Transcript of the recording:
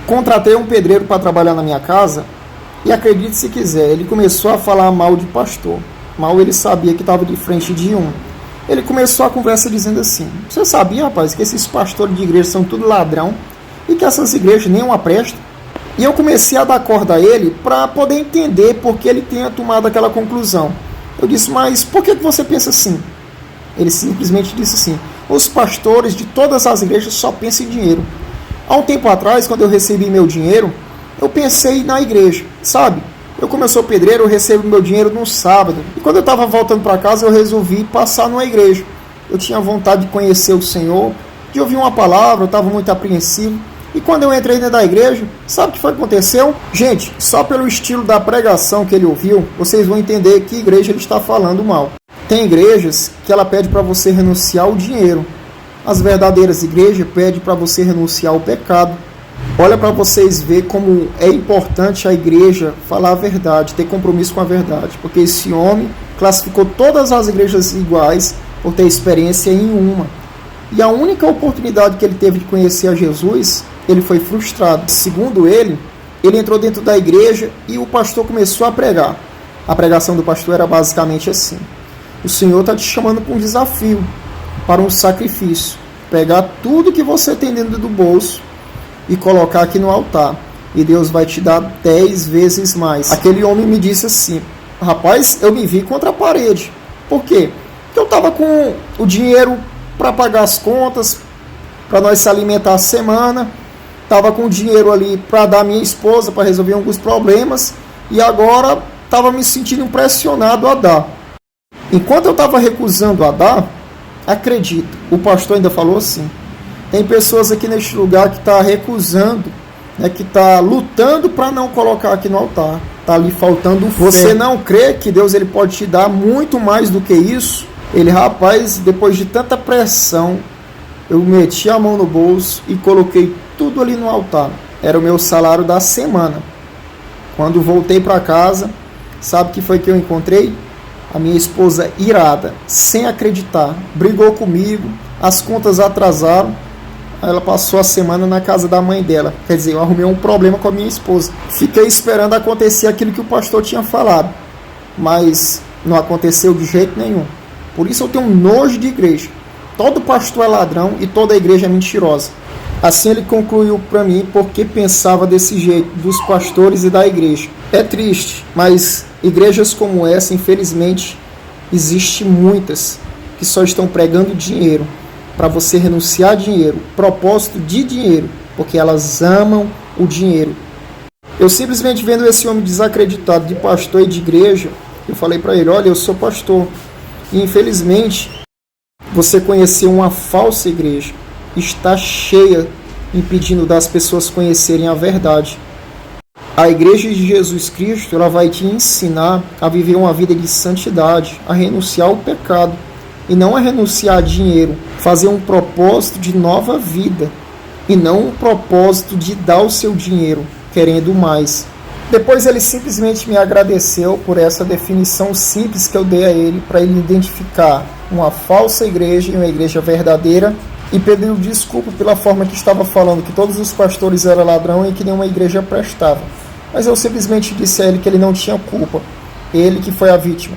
Contratei um pedreiro para trabalhar na minha casa e, acredite se quiser, ele começou a falar mal de pastor. Mal ele sabia que estava de frente de um. Ele começou a conversa dizendo assim: você sabia, rapaz, que esses pastores de igreja são tudo ladrão e que essas igrejas nenhuma prestam? E eu comecei a dar corda a ele para poder entender por que ele tenha tomado aquela conclusão. Eu disse: mas por que você pensa assim? Ele simplesmente disse assim: os pastores de todas as igrejas só pensam em dinheiro. Há um tempo atrás, quando eu recebi meu dinheiro, eu pensei na igreja, sabe? Eu, como eu sou pedreiro, eu recebo meu dinheiro no sábado. E quando eu estava voltando para casa, eu resolvi passar numa igreja. Eu tinha vontade de conhecer o Senhor, de ouvir uma palavra, eu estava muito apreensivo. E quando eu entrei dentro da igreja, sabe o que foi que aconteceu? Gente, só pelo estilo da pregação que ele ouviu, vocês vão entender que igreja ele está falando mal. Tem igrejas que ela pede para você renunciar ao dinheiro. As verdadeiras igrejas pedem para você renunciar ao pecado. Olha para vocês ver como é importante a igreja falar a verdade, ter compromisso com a verdade. Porque esse homem classificou todas as igrejas iguais por ter experiência em uma. E a única oportunidade que ele teve de conhecer a Jesus, ele foi frustrado. Segundo ele entrou dentro da igreja e o pastor começou a pregar. A pregação do pastor era basicamente assim: o Senhor está te chamando para um desafio, para um sacrifício. Pegar tudo que você tem dentro do bolso e colocar aqui no altar. E Deus vai te dar 10 vezes mais. Aquele homem me disse assim: rapaz, eu me vi contra a parede. Por quê? Porque eu estava com o dinheiro para pagar as contas, para nós se alimentar a semana. Estava com o dinheiro ali para dar à minha esposa, para resolver alguns problemas. E agora estava me sentindo pressionado a dar. Enquanto eu estava recusando a dar, acredito, o pastor ainda falou assim: tem pessoas aqui neste lugar que está recusando, né, que está lutando para não colocar aqui no altar. Está ali faltando fé. Você não crê que Deus ele pode te dar muito mais do que isso? Ele, rapaz, depois de tanta pressão, eu meti a mão no bolso e coloquei tudo ali no altar. Era o meu salário da semana. Quando voltei para casa, sabe o que foi que eu encontrei? A minha esposa irada, sem acreditar, brigou comigo, as contas atrasaram. Ela passou a semana na casa da mãe dela. Quer dizer, eu arrumei um problema com a minha esposa. Fiquei esperando acontecer aquilo que o pastor tinha falado, mas não aconteceu de jeito nenhum. Por isso eu tenho nojo de igreja. Todo pastor é ladrão e toda igreja é mentirosa. Assim ele concluiu para mim porque pensava desse jeito dos pastores e da igreja. É triste, mas igrejas como essa, infelizmente, existem muitas que só estão pregando dinheiro, para você renunciar a dinheiro, propósito de dinheiro, porque elas amam o dinheiro. Eu simplesmente vendo esse homem desacreditado de pastor e de igreja, eu falei para ele: olha, eu sou pastor, e infelizmente você conheceu uma falsa igreja, está cheia, impedindo das pessoas conhecerem a verdade. A igreja de Jesus Cristo, ela vai te ensinar a viver uma vida de santidade, a renunciar ao pecado, e não a renunciar a dinheiro, fazer um propósito de nova vida, e não um propósito de dar o seu dinheiro, querendo mais. Depois ele simplesmente me agradeceu por essa definição simples que eu dei a ele, para ele identificar uma falsa igreja e uma igreja verdadeira, e pediu desculpa pela forma que estava falando, que todos os pastores eram ladrão e que nenhuma igreja prestava. Mas eu simplesmente disse a ele que ele não tinha culpa, ele que foi a vítima.